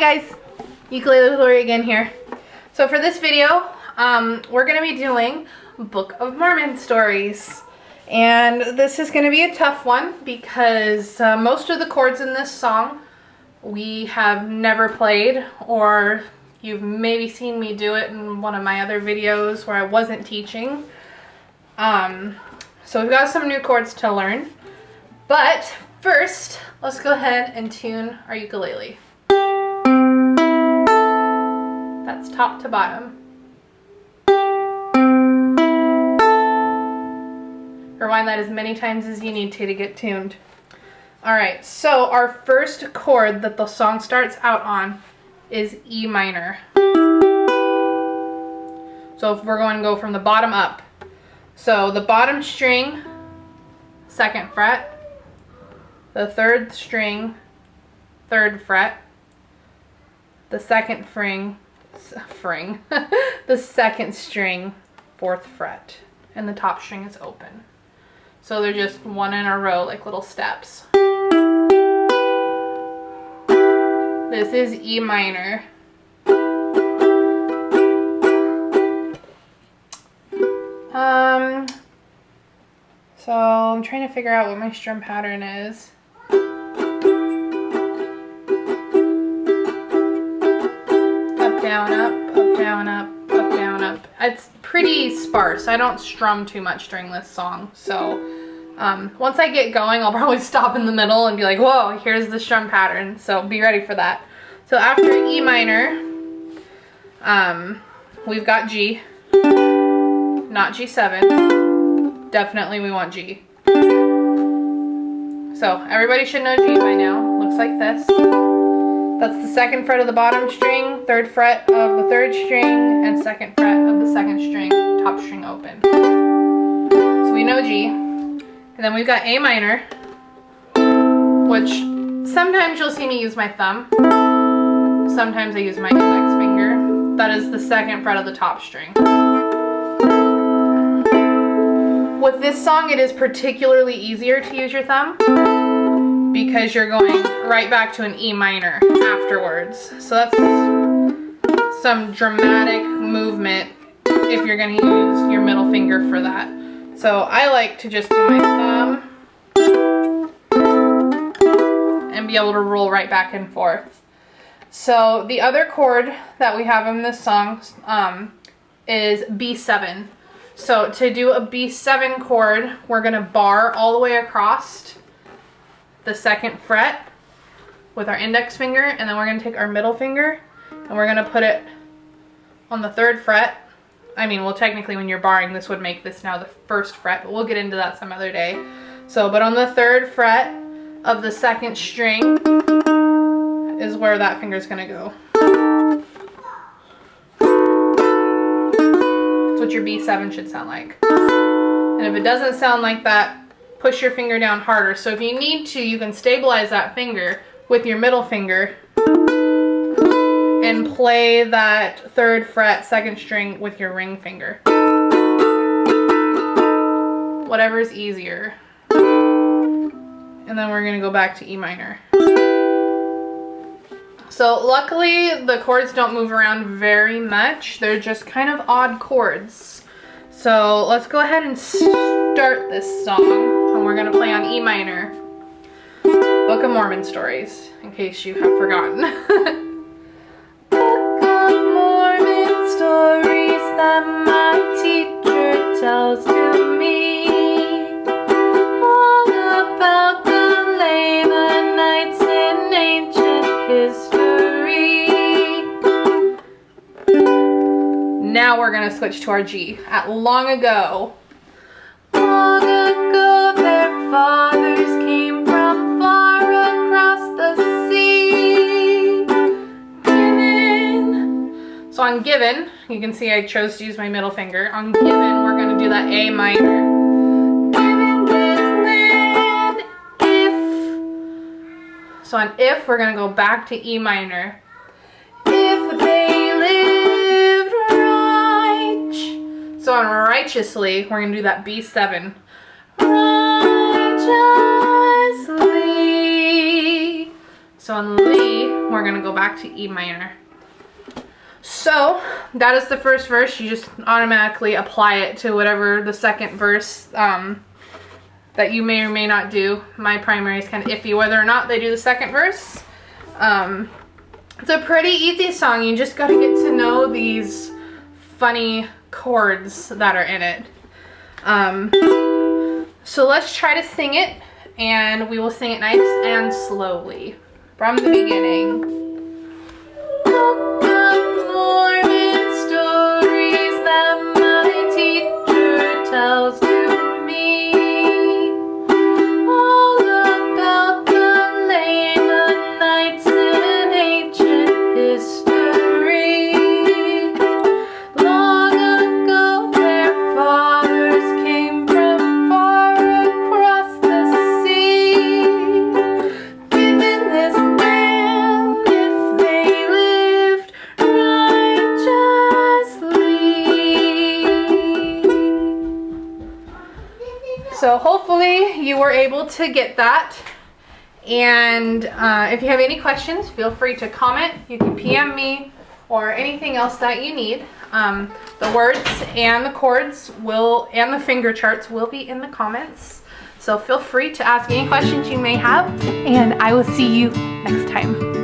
guys, Ukulele with Laurie again here. So for this video, we're going to be doing Book of Mormon stories. And this is going to be a tough one because most of the chords in this song we have never played, or you've maybe seen me do it in one of my other videos where I wasn't teaching. So we've got some new chords to learn. But first, let's go ahead and tune our ukulele. That's top to bottom. Rewind that as many times as you need to get tuned. Alright, so our first chord that the song starts out on is E minor. So if we're going to go from the bottom up. So the bottom string, 2nd fret. The 3rd string, 3rd fret. The 2nd the 2nd string, 4th fret. And the top string is open. So they're just one in a row, like little steps. This is E minor. So I'm trying to figure out what my strum pattern is. Up, down, up, up, down, up, up, down, up. It's pretty sparse. I don't strum too much during this song. So once I get going, I'll probably stop in the middle and be like, whoa, here's the strum pattern. So be ready for that. So after E minor, we've got G, not G7. Definitely we want G. So everybody should know G by now. Looks like this. That's the 2nd fret of the bottom string, 3rd fret of the 3rd string, and 2nd fret of the 2nd string, top string open. So we know G. And then we've got A minor, which sometimes you'll see me use my thumb. Sometimes I use my index finger. That is the 2nd fret of the top string. With this song, it is particularly easier to use your thumb because you're going right back to an E minor afterwards. So that's some dramatic movement if you're going to use your middle finger for that. So I like to just do my thumb and be able to roll right back and forth. So the other chord that we have in this song is B7. So to do a B7 chord, we're going to bar all the way across the 2nd fret with our index finger, and then we're going to take our middle finger and we're going to put it on the 3rd fret. I mean, well, technically when you're barring, this would make this now the 1st fret, but we'll get into that some other day. So, but on the 3rd fret of the 2nd string is where that finger's going to go. That's what your B7 should sound like. And if it doesn't sound like that, push your finger down harder. So if you need to, you can stabilize that finger with your middle finger and play that 3rd fret 2nd string with your ring finger. Whatever's easier. And then we're going to go back to E minor. So luckily the chords don't move around very much. They're just kind of odd chords. So let's go ahead and start this song. And we're going to play on E minor. Book of Mormon stories, in case you have forgotten. Book of Mormon stories that my teacher tells to me. All about the Lamanites in ancient history. Now we're going to switch to our G. At long ago. Long ago their fathers came from far across the sea. Given. So on given, you can see I chose to use my middle finger. On given, we're going to do that A minor. Given this land, if. So on if, we're going to go back to E minor. If they lived right. So on righteously, we're going to do that B7. Righteously. So in Lee, we're gonna go back to E minor. So that is the first verse. You just automatically apply it to whatever the second verse that you may or may not do. My primary is kind of iffy whether or not they do the second verse. It's a pretty easy song. You just gotta get to know these funny chords that are in it. So let's try to sing it, and we will sing it nice and slowly from the beginning. Mormon stories that my teacher tells to me, all about the Lamanites and ancient history. Long ago their fathers came from far across the sea, given this land if they lived righteously. So hopefully you were able to get that. And if you have any questions, feel free to comment. You can PM me or anything else that you need. The words and the chords and the finger charts will be in the comments. So feel free to ask any questions you may have, and I will see you next time.